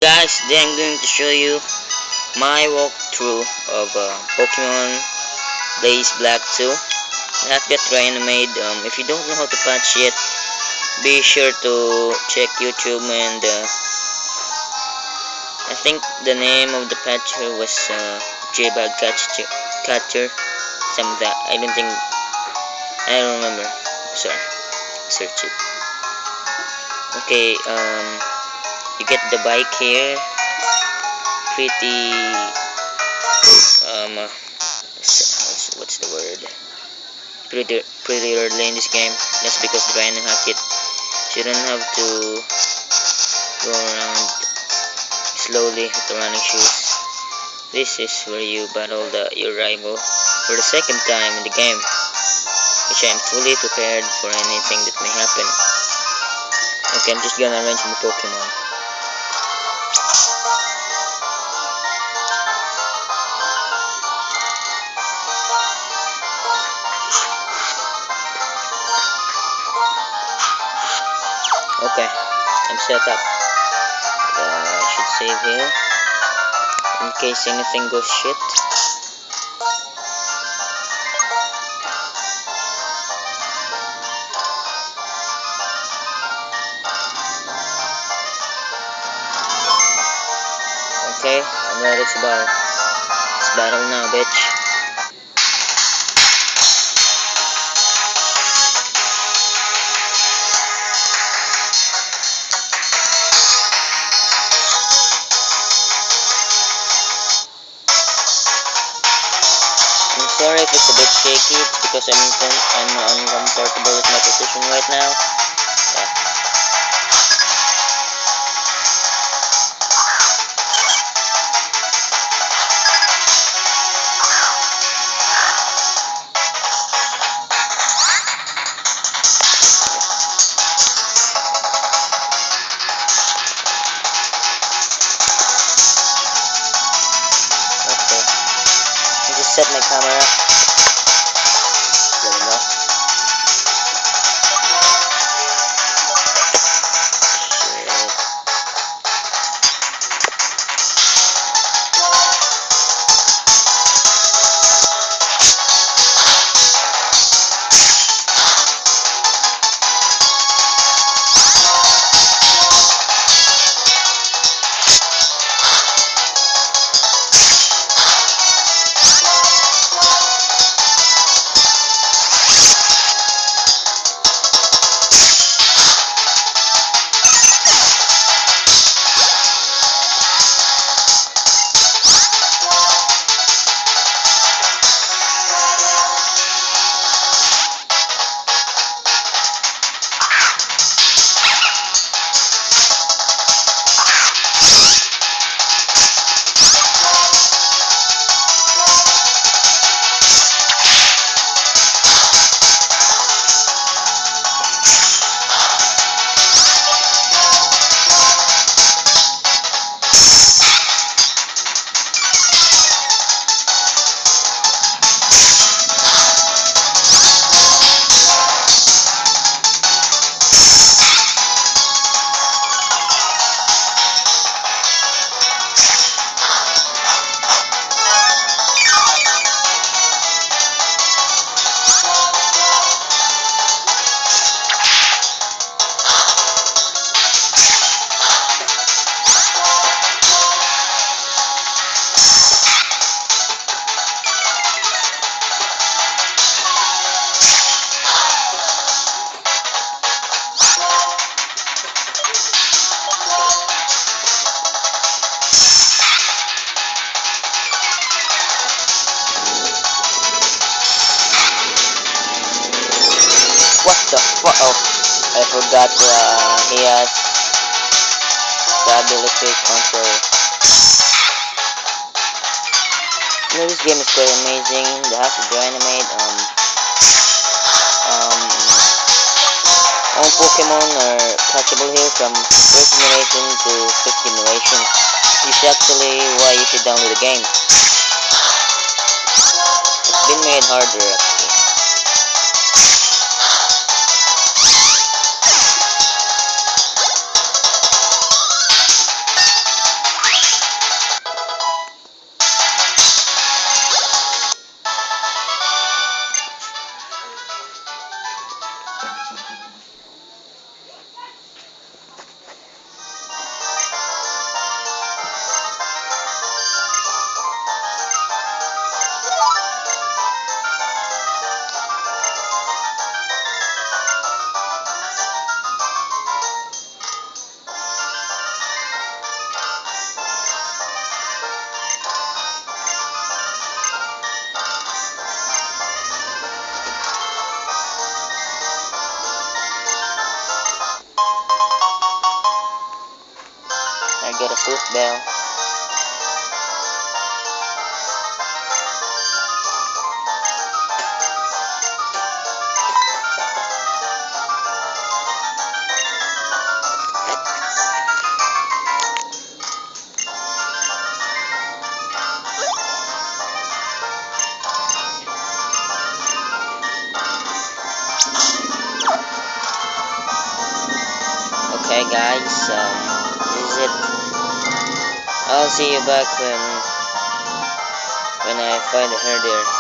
Guys, today I'm going to show you my walkthrough of Pokemon Blaze Black 2. That got reanimated. If you don't know how to patch it, be sure to check YouTube and I think the name of the patcher was J-Bag Catcher, some of that. I don't remember. Sorry, search it. Okay, you get the bike here. Pretty what's the word? Pretty early in this game. That's because trying to hack it. So you don't have to go around slowly with the running shoes. This is where you battle your rival for the second time in the game, which I am fully prepared for anything that may happen. Okay, I'm just gonna arrange my Pokemon. Okay, I'm set up. I should save here in case anything goes shit. Okay, I'm ready to battle. Let's battle now, bitch. I'm sorry if it's a bit shaky. It's because I'm uncomfortable with my position right now. Yeah. Okay. I just set my camera. There we go. What the fuck? Oh, I forgot he has the ability control. This game is quite amazing. The House of Dynamite, all Pokemon are catchable here from first generation to fifth generation. This is actually why you should download the game. It's been made harder actually. got a swift bell. Okay guys, this is it. I'll see you back when I find her there.